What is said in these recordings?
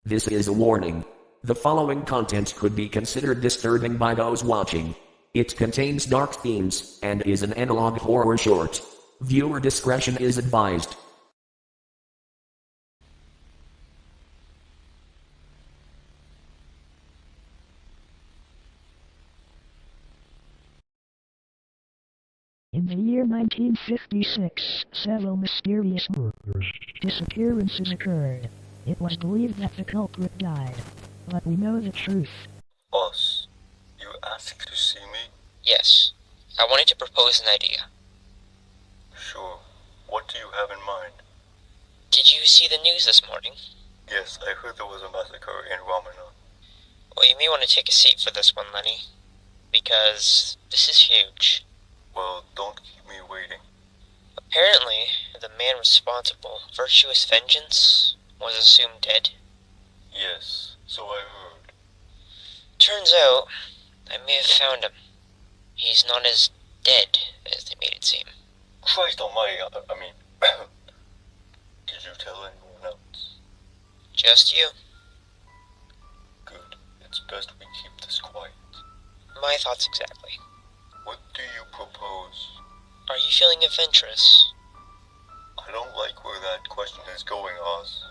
This is a warning. The following content could be considered disturbing by those watching. It contains dark themes and is an analog horror short. Viewer discretion is advised. In the year 1956, several mysterious disappearances occurred. It was believed that the culprit died, but we know the truth. Boss, you asked to see me? Yes. I wanted to propose an idea. Sure. What do you have in mind? Did you see the news this morning? Yes, I heard there was a massacre in Ramadan. Well, you may want to take a seat for this one, Lenny. Because this is huge. Well, don't keep me waiting. Apparently, the man responsible, Virtuous Vengeance, was assumed dead. Yes, so I heard. Turns out, I may have found him. He's not as dead as they made it seem. Christ almighty, did you tell anyone else? Just you. Good. It's best we keep this quiet. My thoughts exactly. What do you propose? Are you feeling adventurous? I don't like where that question is going, Oz.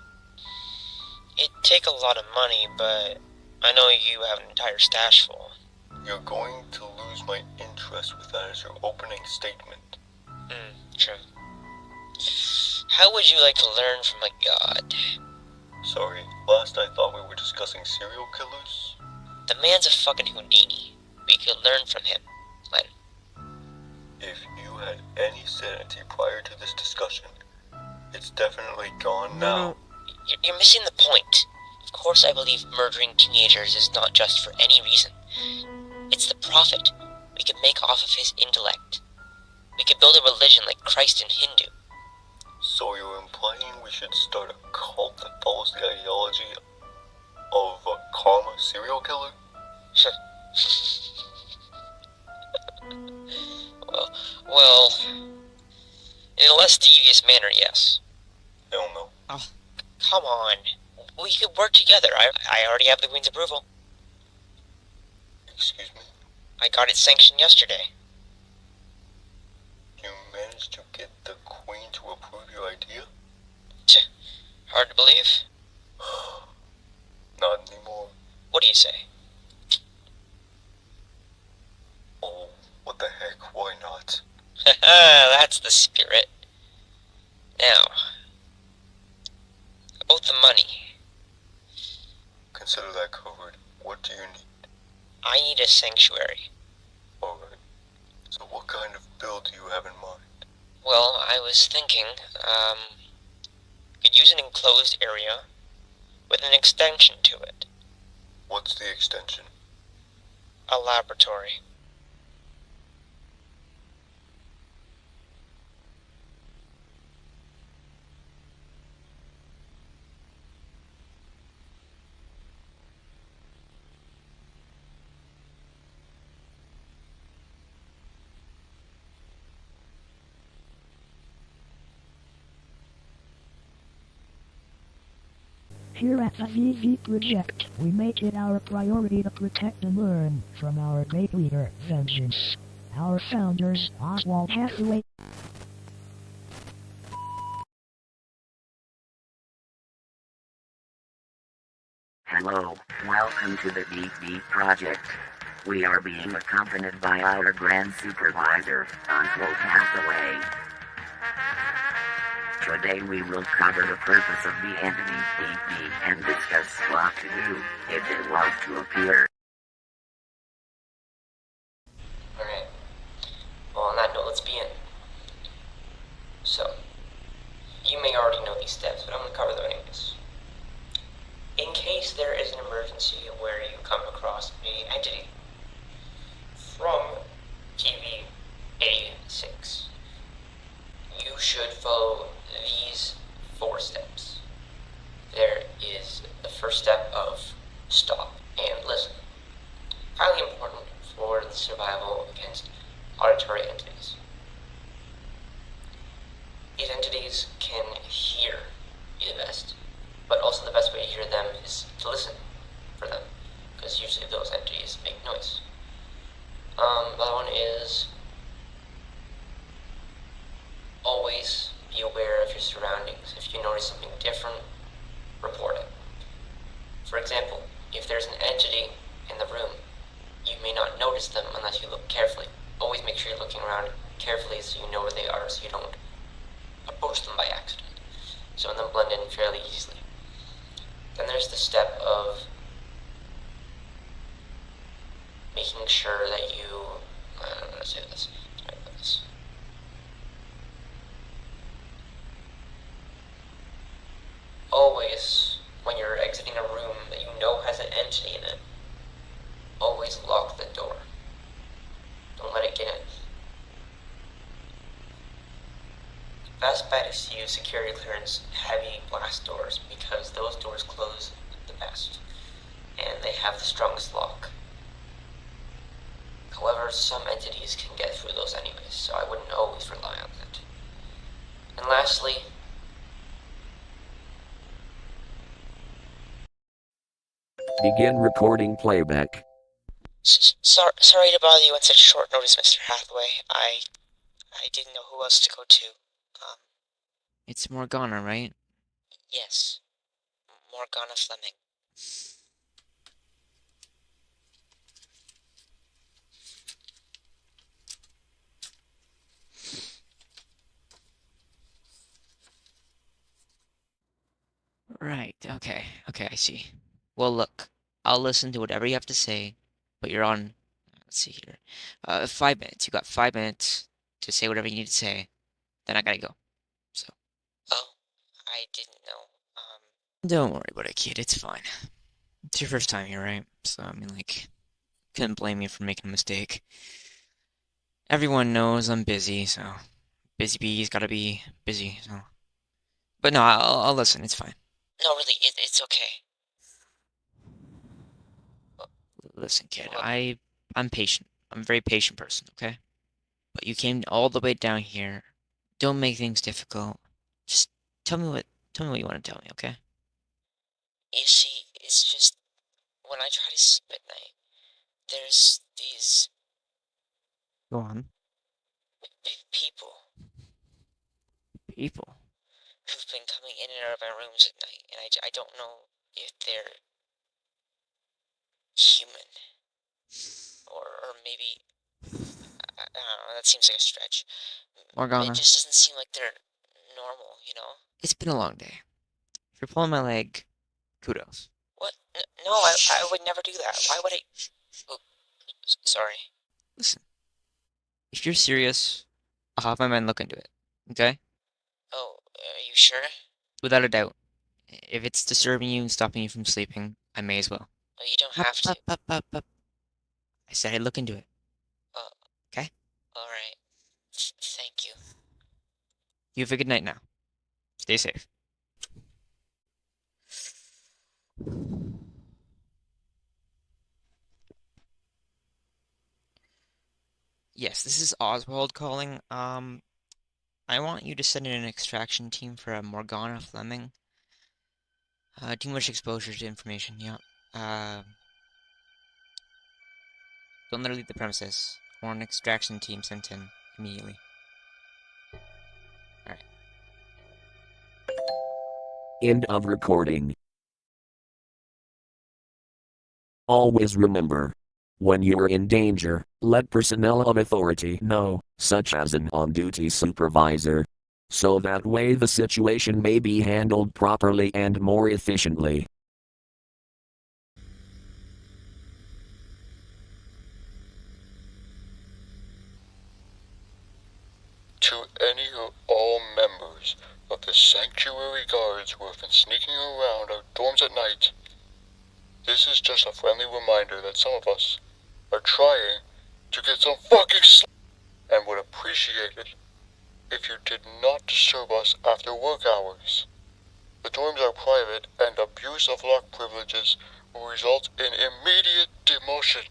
It'd take a lot of money, but I know you have an entire stash full. You're going to lose my interest with that as your opening statement. True. How would you like to learn from a god? Sorry, last I thought we were discussing serial killers. The man's a fucking Houdini. We could learn from him, Len. If you had any sanity prior to this discussion, it's definitely gone now. You're missing the point. Of course I believe murdering teenagers is not just for any reason. It's the profit we could make off of his intellect. We could build a religion like Christ and Hindu. So you're implying we should start a cult that follows the ideology of a karma serial killer? Well, in a less devious manner, yes. Hell no. Oh, come on. We could work together. I already have the Queen's approval. Excuse me? I got it sanctioned yesterday. You managed to get the Queen to approve your idea? Hard to believe. Not anymore. What do you say? Oh, what the heck, why not? That's the spirit. Now, about the money. Consider that covered. What do you need? I need a sanctuary. Alright. So what kind of bill do you have in mind? Well, I was thinking, could use an enclosed area with an extension to it. What's the extension? A laboratory. Here at the VV Project, we make it our priority to protect and learn from our great leader, Vengeance. Our founders, Oswald Hathaway. Hello, welcome to the VV Project. We are being accompanied by our Grand Supervisor, Oswald Hathaway. Today we will cover the purpose of the entity VV and discuss what to do if it was to appear. Alright. Well, on that note, let's begin. So, you may already know these steps, but I'm going to cover them anyways. In case there is an emergency where you come across an entity from TV A6, you should follow these 4 steps. There is the first step of stop and listen. Highly important for the survival against auditory entities. These entities can hear you the best, but also the best way to hear them is entities to listen for them, because usually those entities make noise. The other one is always be aware of your surroundings. If you notice something different, report it. For example, if there's an entity in the room, you may not notice them unless you look carefully. Always make sure you're looking around carefully so you know where they are, so you don't approach them by accident. Some of them blend in fairly easily. Then there's the step of making sure that you, I don't know how to say this. Sorry about this. Always, when you're exiting a room that you know has an entity in it, always lock the door. Don't let it get in. Best bet is to use security clearance heavy blast doors, because those doors close the best, and they have the strongest lock. However, some entities can get through those anyways, so I wouldn't always rely on that. And lastly, Begin recording playback. Sorry to bother you on such short notice, Mr. Hathaway. I didn't know who else to go to. It's Morgana, right? Yes. Morgana Fleming. Right, okay, I see. Well, look, I'll listen to whatever you have to say, but you're on, let's see here, 5 minutes. You got 5 minutes to say whatever you need to say, then I gotta go. So. Oh, I didn't know. Don't worry about it, kid, it's fine. It's your first time here, right? So, I mean, like, couldn't blame you for making a mistake. Everyone knows I'm busy, so busy bees gotta be busy, so. But no, I'll listen, it's fine. No, really, it's okay. Listen, kid, I'm patient. I'm a very patient person, okay? But you came all the way down here. Don't make things difficult. Just tell me what you want to tell me, okay? You see, it's just, when I try to sleep at night, there's these Go on. people People. who've been coming in and out of my rooms at night, and I don't know if they're human. Or maybe, I don't know, that seems like a stretch. Morgana. It just doesn't seem like they're normal, you know? It's been a long day. If you're pulling my leg, kudos. What? No, I would never do that. Why would I? Oh, sorry. Listen. If you're serious, I'll have my men look into it, okay? Oh, are you sure? Without a doubt. If it's disturbing you and stopping you from sleeping, I may as well. Oh, you don't have to. Up. I said I'd look into it. Okay? Alright. Thank you. You have a good night now. Stay safe. Yes, this is Oswald calling. I want you to send in an extraction team for a Morgana Fleming. Too much exposure to information, yeah. Don't let her leave the premises, or an extraction team sent in immediately. Alright. End of recording. Always remember, when you're in danger, let personnel of authority know, such as an on-duty supervisor. So that way the situation may be handled properly and more efficiently. To any or all members of the sanctuary guards who have been sneaking around our dorms at night, this is just a friendly reminder that some of us are trying to get some fucking sleep, and would appreciate it if you did not disturb us after work hours. The dorms are private, and abuse of lock privileges will result in immediate demotion.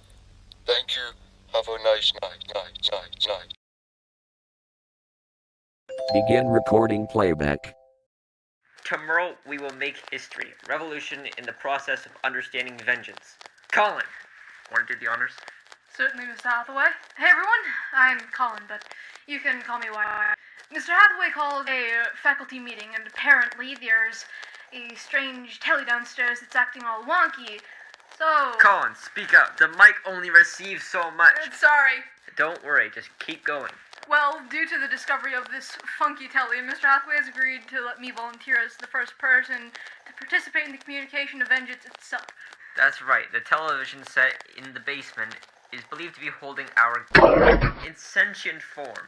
Thank you. Have a nice night. Begin recording playback. Tomorrow we will make history. Revolution in the process of understanding vengeance. Colin, want to do the honors? Certainly, Mr. Hathaway. Hey, everyone. I'm Colin, but you can call me Wiley. Mr. Hathaway called a faculty meeting, and apparently there's a strange telly downstairs that's acting all wonky. So... Colin, speak up. The mic only receives so much. Sorry. Don't worry, just keep going. Well, due to the discovery of this funky telly, Mr. Hathaway has agreed to let me volunteer as the first person to participate in the communication of vengeance itself. That's right. The television set in the basement is believed to be holding our in sentient form.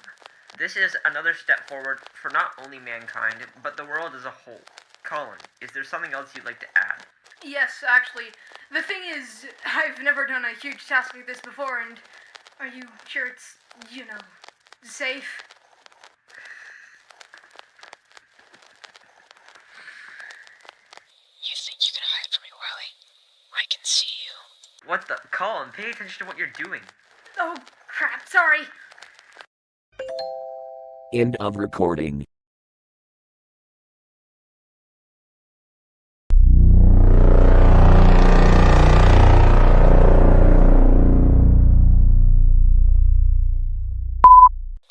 This is another step forward for not only mankind, but the world as a whole. Colin, is there something else you'd like to add? Yes, actually. The thing is, I've never done a huge task like this before, and are you sure it's, safe? You think you can hide from me, Wiley? I can see you. What the? Colin, pay attention to what you're doing. Oh, crap, sorry. End of recording.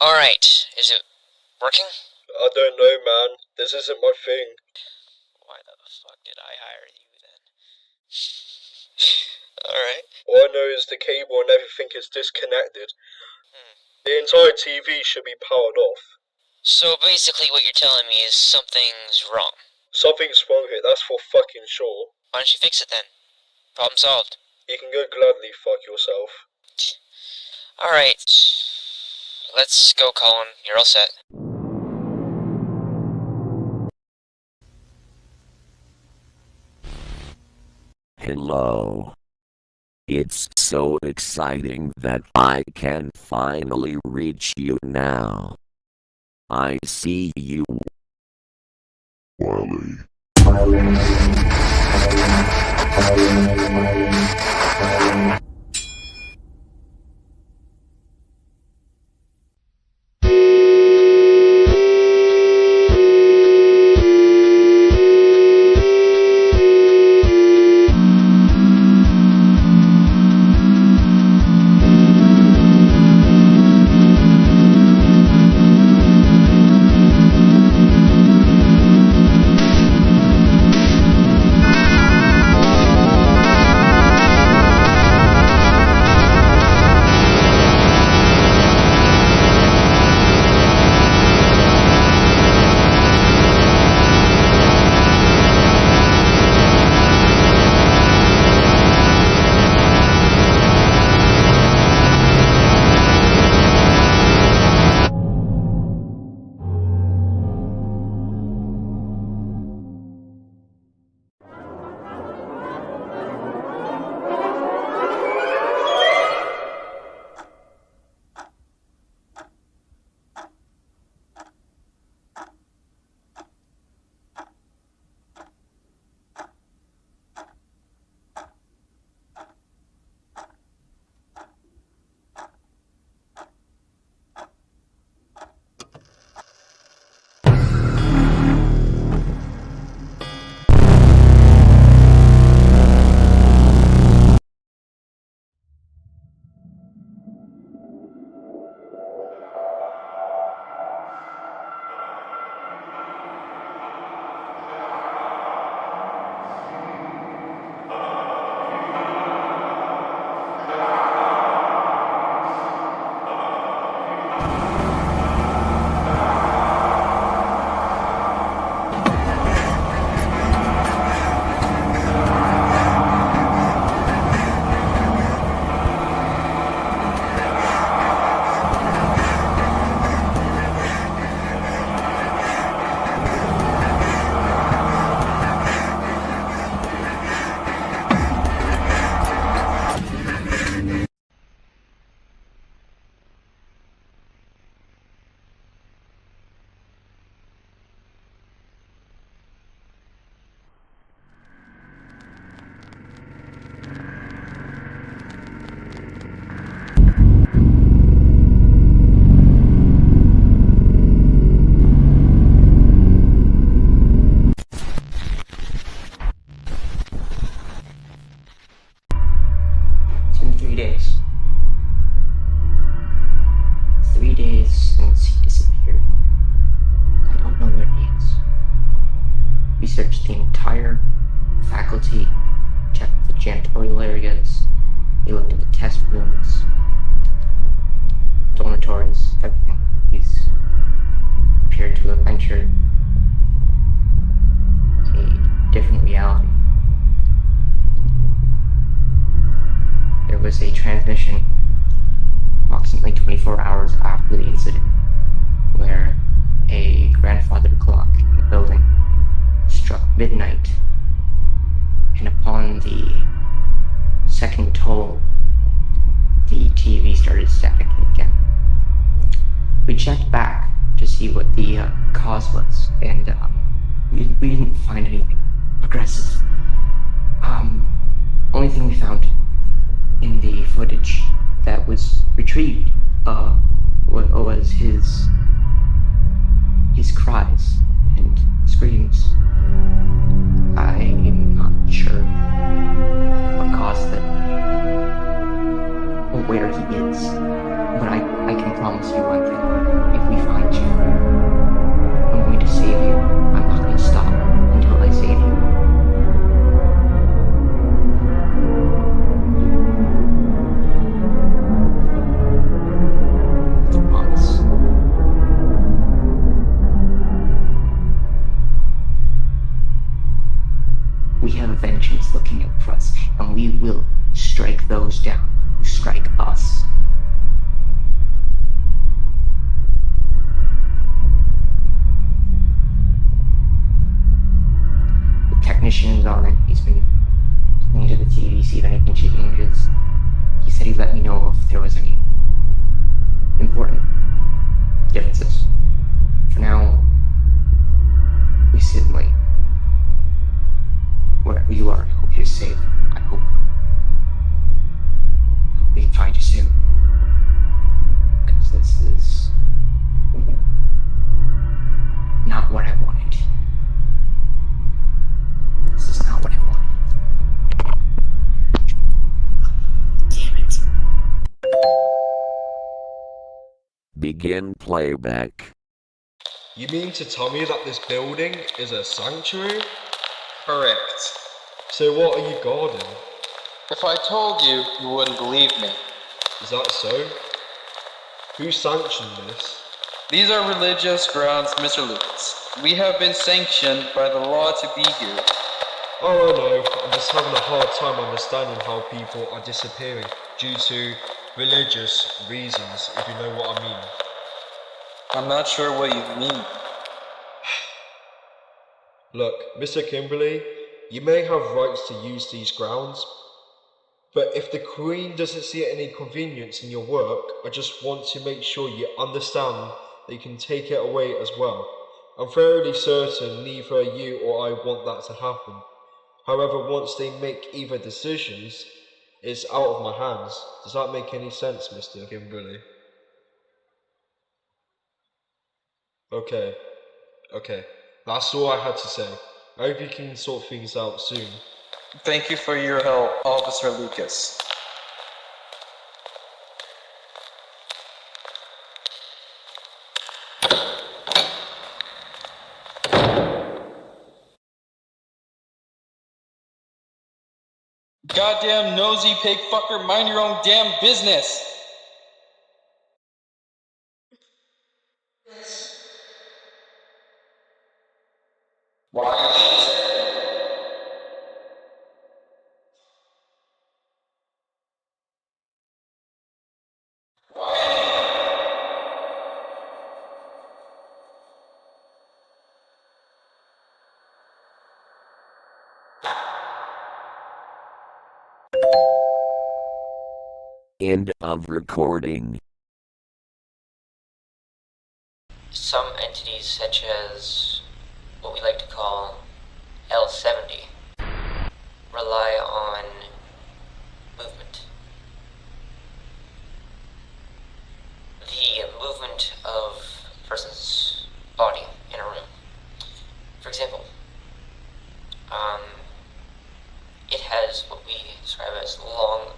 Alright, is it working? I don't know, man. This isn't my thing. Why the fuck did I hire you then? Alright. All I know is the cable and everything is disconnected. The entire TV should be powered off. So basically what you're telling me is something's wrong. Something's wrong here, that's for fucking sure. Why don't you fix it then? Problem solved. You can go gladly fuck yourself. Alright. Let's go, Colin. You're all set. Hello. It's so exciting that I can finally reach you now. I see you, Wiley. areas. He looked into test rooms, dormitories, everything. He's appeared to have entered a different reality. There was a transmission approximately 24 hours after the incident where a grandfather clock in the building struck midnight, and upon the second toll, the TV started staticking again. We checked back to see what the cause was, and we didn't find anything aggressive. Only thing we found in the footage that was retrieved was his cries and screams. I'm not sure what caused them or where he is, but I can promise you one thing. If we find you, I'm going to save you. I'm not going to stop until I save you. It's a promise. We have a vengeance looking out for us, and we will strike those down who strike us. The technician is on it. He's been looking into the TV, see if anything changes. He said he'd let me know if there was any important differences. For now, we sit and wait. Wherever you are, I hope you're safe. I hope we can find you soon. Because this is not what I wanted. This is not what I wanted. Damn it. Begin playback. You mean to tell me that this building is a sanctuary? Correct. So what are you guarding? If I told you, you wouldn't believe me. Is that so? Who sanctioned this? These are religious grounds, Mr. Lucas. We have been sanctioned by the law to be here. Oh, I know. I'm just having a hard time understanding how people are disappearing due to religious reasons, if you know what I mean. I'm not sure what you mean. Look, Mr. Kimberly, you may have rights to use these grounds, but if the Queen doesn't see any convenience in your work, I just want to make sure you understand that you can take it away as well. I'm fairly certain neither you or I want that to happen. However, once they make either decisions, it's out of my hands. Does that make any sense, Mr. Kimberly? Okay. That's all I had to say. I hope you can sort things out soon. Thank you for your help, Officer Lucas. Goddamn nosy pig fucker, mind your own damn business! End of recording. Some entities, such as what we like to call L70, rely on movement. The movement of a person's body in a room. For example, it has what we describe as long,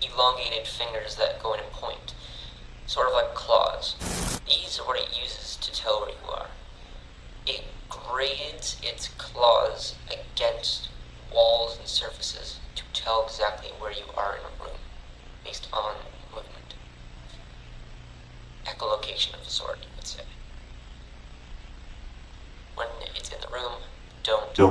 elongated fingers that go in and point, sort of like claws. These are what it uses to tell where you are. It grades its claws against walls and surfaces to tell exactly Hi,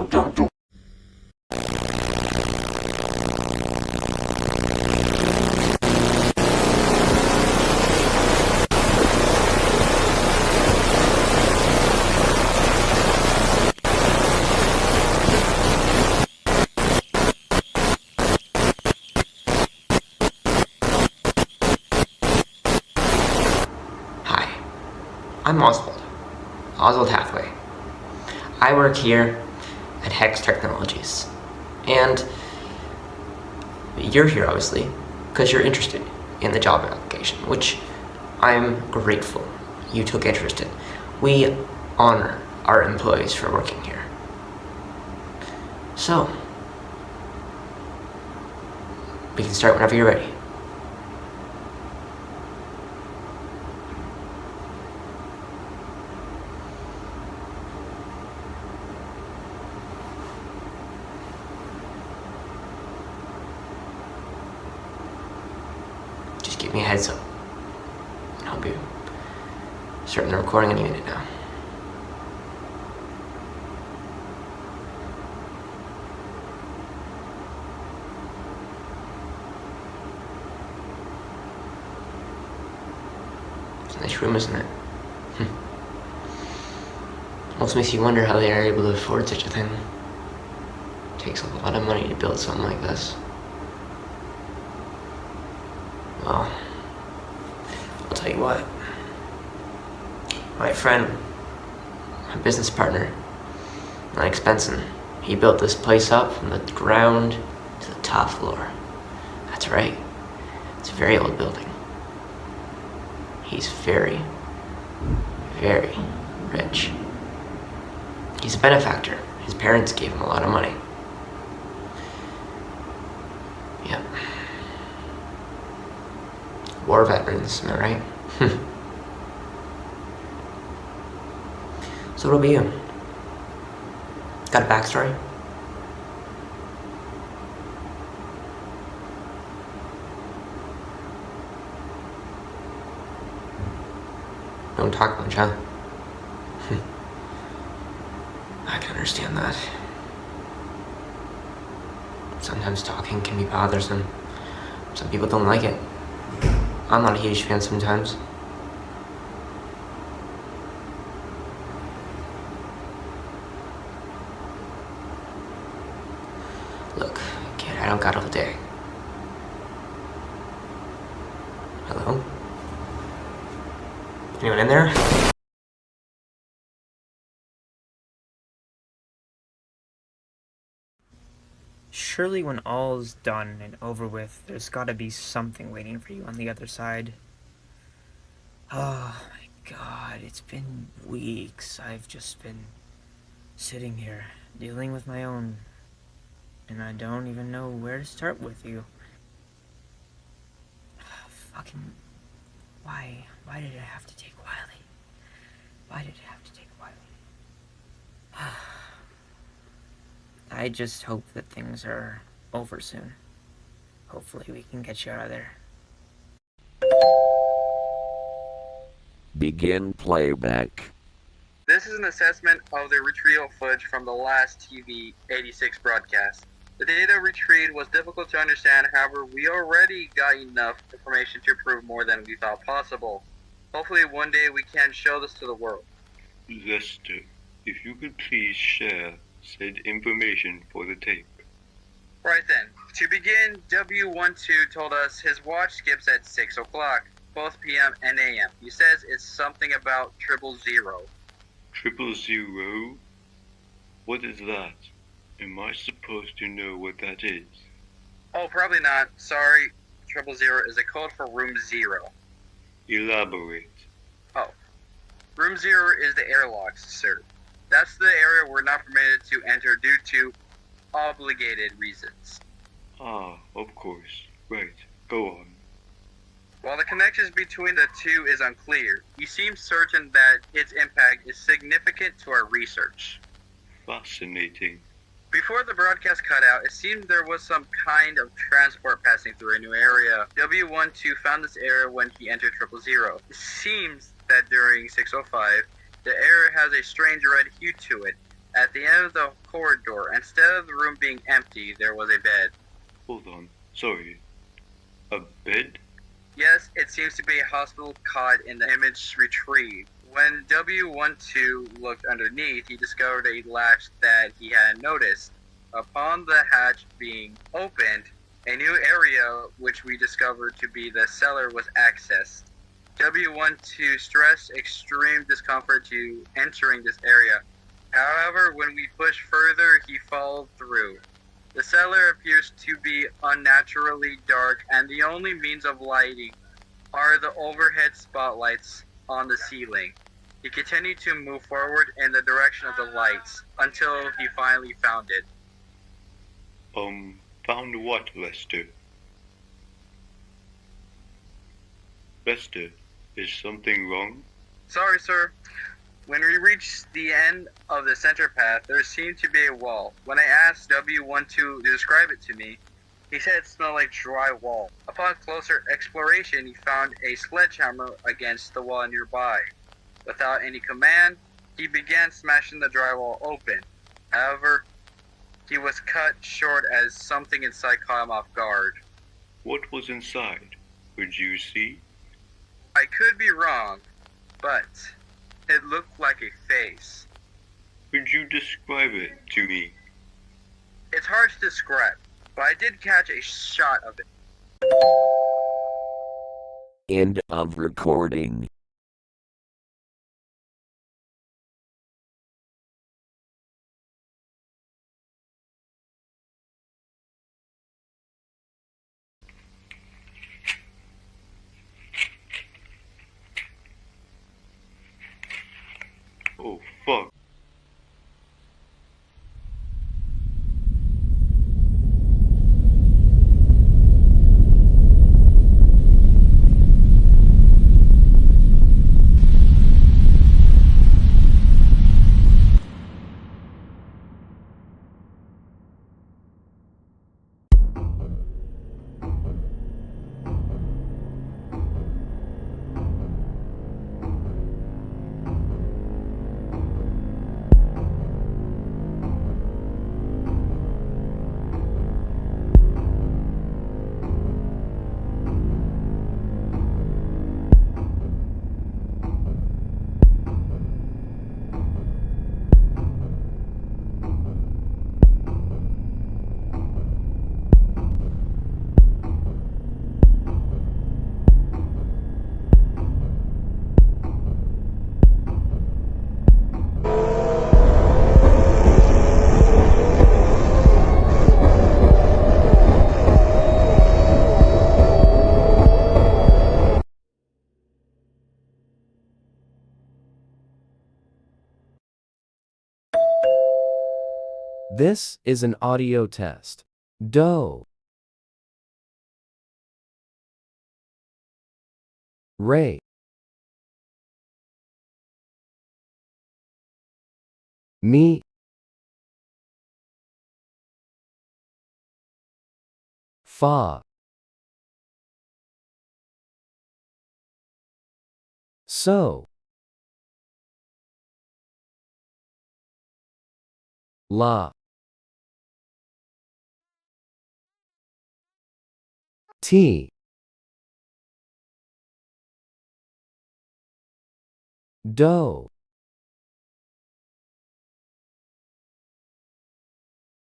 I'm Oswald. Oswald Hathaway. I work here at Hex Technologies. And you're here, obviously, because you're interested in the job application, which I'm grateful you took interest in. We honor our employees for working here. So, we can start whenever you're ready. Just give me a heads up. I'll be starting the recording any minute now. It's a nice room, isn't it? Almost makes you wonder how they are able to afford such a thing. It takes a lot of money to build something like this. Well, I'll tell you what. My friend, my business partner, Lennox Benson, he built this place up from the ground to the top floor. That's right. It's a very old building. He's very, very rich. He's a benefactor. His parents gave him a lot of money. Yep. War veterans, am I right? So what about you? Got a backstory? Don't talk much, huh? I can understand that. Sometimes talking can be bothersome. Some people don't like it. I'm not a huge fan sometimes. Look, kid, I don't got all day. Hello? Anyone in there? Surely when all's done and over with, there's gotta be something waiting for you on the other side. Oh my god, it's been weeks. I've just been sitting here, dealing with my own, and I don't even know where to start with you. Fucking... Why did I have to take Wiley? Why did I have to take Wiley? I just hope that things are over soon. Hopefully we can get you out of there. Begin playback. This is an assessment of the retrieval footage from the last TV 86 broadcast. The data retrieved was difficult to understand, however, we already got enough information to prove more than we thought possible. Hopefully one day we can show this to the world. Lester, if you could please share said information for the tape. Right then. To begin, W12 told us his watch skips at 6 o'clock, both PM and AM. He says it's something about 000. 000? What is that? Am I supposed to know what that is? Oh, probably not. Sorry. 000 is a code for room 0. Elaborate. Oh. Room 0 is the airlocks, sir. That's the area we're not permitted to enter due to obligated reasons. Ah, of course. Right. Go on. While the connections between the two is unclear, he seems certain that its impact is significant to our research. Fascinating. Before the broadcast cut out, it seemed there was some kind of transport passing through a new area. W12 found this area when he entered 000. It seems that during 605, the area has a strange red hue to it, At the end of the corridor, instead of the room being empty, there was a bed. Hold on. Sorry. A bed? Yes, it seems to be a hospital cot in the image retrieved. When W12 looked underneath, he discovered a latch that he hadn't noticed. Upon the hatch being opened, a new area which we discovered to be the cellar was accessed. W12 stressed extreme discomfort to entering this area. However, when we pushed further, he followed through. The cellar appears to be unnaturally dark, and the only means of lighting are the overhead spotlights on the ceiling. He continued to move forward in the direction of the lights until he finally found it. Found what, Lester? Lester, is something wrong? Sorry, sir. When we reached the end of the center path, there seemed to be a wall. When I asked W12 to describe it to me, he said it smelled like drywall. Upon closer exploration, he found a sledgehammer against the wall nearby. Without any command, he began smashing the drywall open. However, he was cut short as something inside caught him off guard. What was inside? Could you see? I could be wrong, but it looked like a face. Could you describe it to me? It's hard to describe, but I did catch a shot of it. End of recording. Oh, fuck. This is an audio test. Do. Ray. Me. Fa. So. La. T. Do.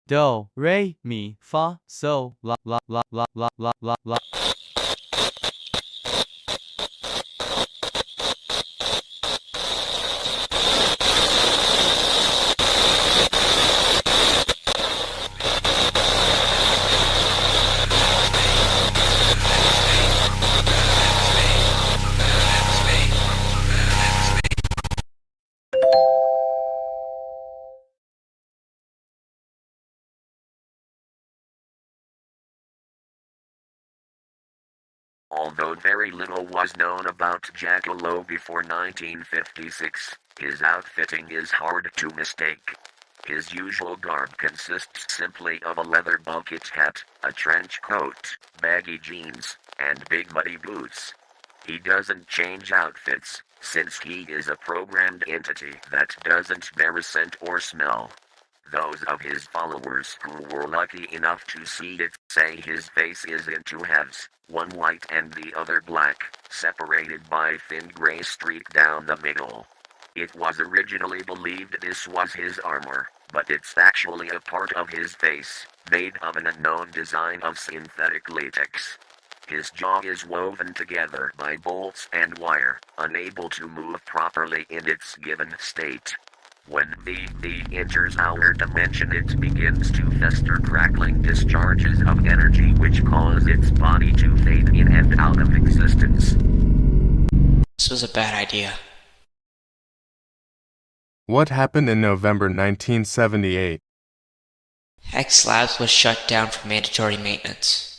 Do, re, mi, fa, so, la, la, la, la, la, la, la, la. Although very little was known about Jackalow before 1956, his outfitting is hard to mistake. His usual garb consists simply of a leather bucket hat, a trench coat, baggy jeans, and big muddy boots. He doesn't change outfits, since he is a programmed entity that doesn't bear scent or smell. Those of his followers who were lucky enough to see it say his face is in two halves, one white and the other black, separated by thin gray streak down the middle. It was originally believed this was his armor, but it's actually a part of his face, made of an unknown design of synthetic latex. His jaw is woven together by bolts and wire, unable to move properly in its given state. When the enters our dimension, it begins to fester, crackling discharges of energy which cause its body to fade in and out of existence. This was a bad idea. What happened in November 1978? Hex Labs was shut down for mandatory maintenance.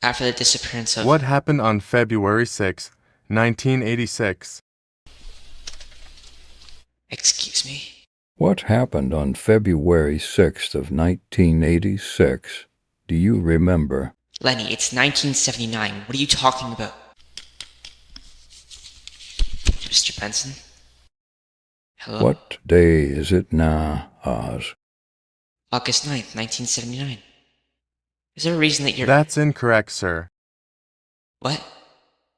After the disappearance of... What happened on February 6, 1986? Excuse me? What happened on February 6th of 1986? Do you remember? Lenny, it's 1979. What are you talking about? Mr. Benson? Hello? What day is it now, Oz? August 9th, 1979. Is there a reason that you're... That's incorrect, sir. What?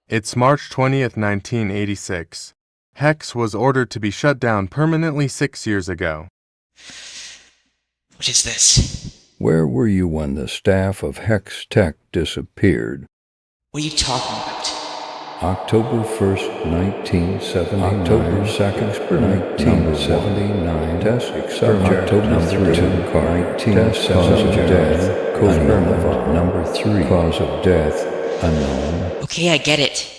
It's March 20th, 1986. Hex was ordered to be shut down permanently 6 years ago. What is this? Where were you when the staff of Hex Tech disappeared? What are you talking about? October 1st, 1979. October 2nd, 1979. Test subject number 2. Cause of death. Unknown. Number 3. Cause of death. Unknown. Okay, I get it.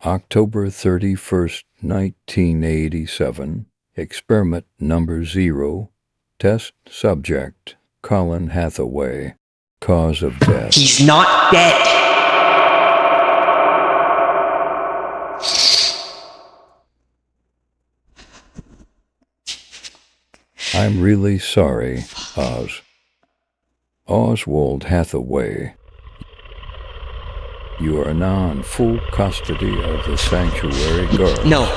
October 31st, 1987. Experiment number 0. Test subject. Colin Hathaway. Cause of death. He's not dead! I'm really sorry, Oz. Oswald Hathaway. You are now in full custody of the sanctuary guard. No,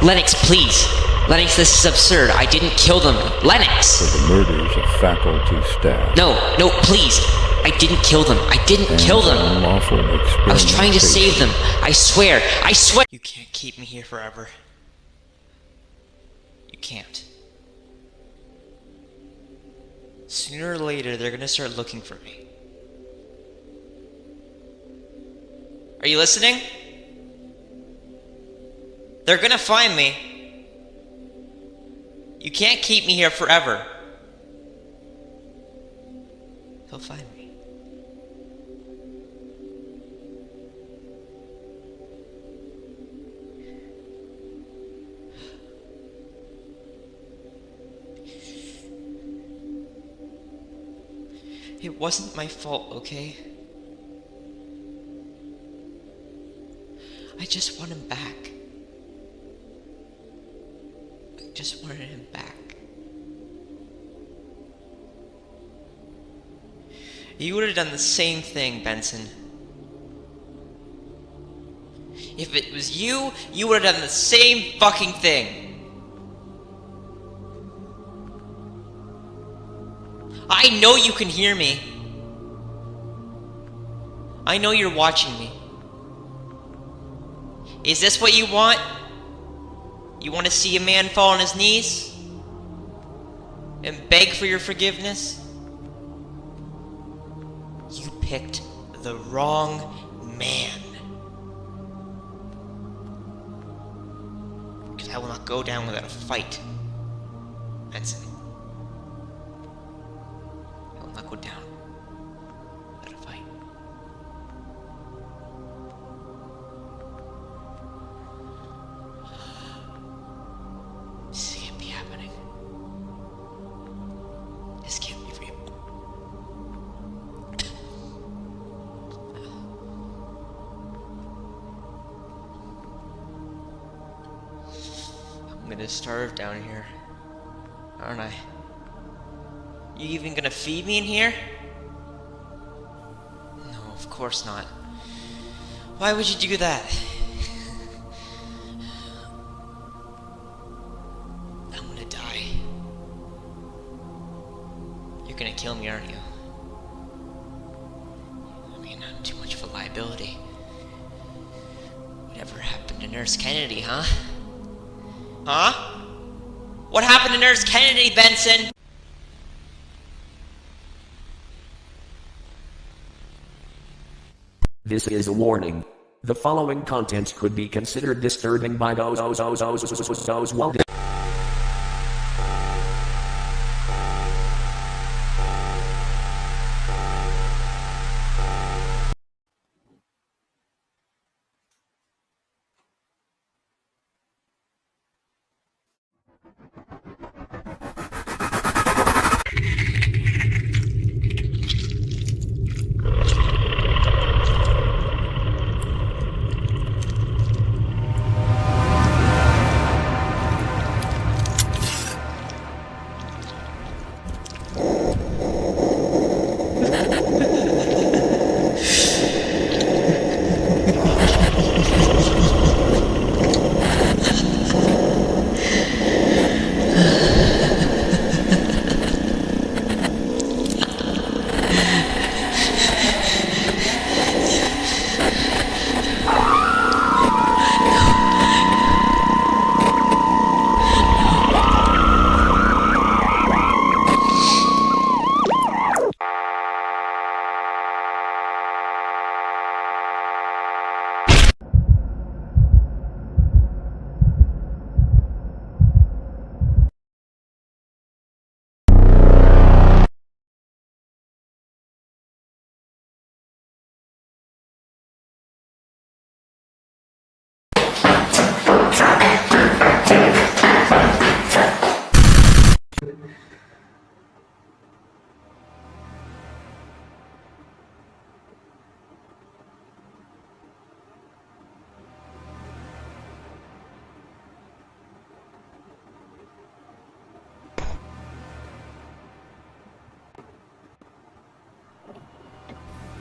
Lennox, please. Lennox, this is absurd. I didn't kill them. Lennox! For the murders of faculty staff. No, please. I didn't kill them. I didn't kill them. Unlawful experimentation. I was trying to save them. I swear. You can't keep me here forever. You can't. Sooner or later, they're gonna start looking for me. Are you listening? They're gonna find me. You can't keep me here forever. They'll find me. It wasn't my fault, okay? I just want him back. I just wanted him back. You would have done the same thing, Benson. If it was you, you would have done the same fucking thing. I know you can hear me. I know you're watching me. Is this what you want? You want to see a man fall on his knees? And beg for your forgiveness? You picked the wrong man. Because I will not go down without a fight, Benson. I will not go down without a fight. This can't be happening. This can't be real. I'm gonna starve down here, aren't I? You even gonna feed me in here? No, of course not. Why would you do that? I'm gonna die. kill me, aren't you? I mean, I'm too much of a liability. Whatever happened to Nurse Kennedy, huh? Huh? What happened to Nurse Kennedy, Benson? This is a warning. The following content could be considered disturbing by those Oswald.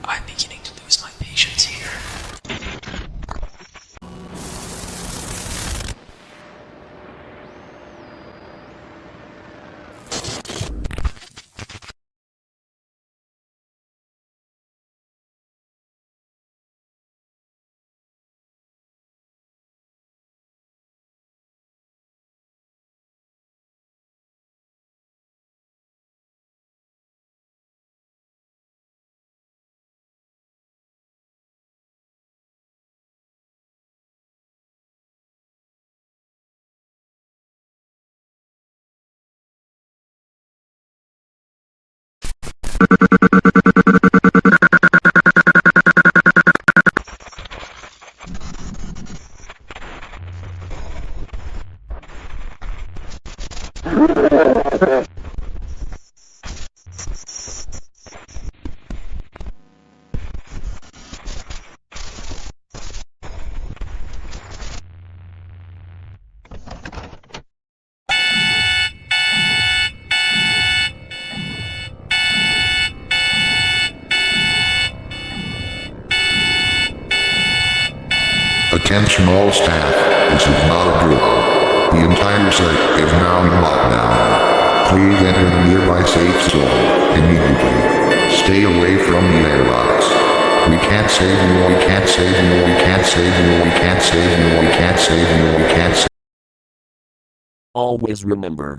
I'm beginning to lose my patience here. Attention all staff, this is not a drill. The entire site is now in lockdown. Please enter the nearby safe zone immediately. Stay away from the airlocks. We can't save you, we can't save you, we can't save you, we can't save you, we can't save you, we can't save you. Always remember,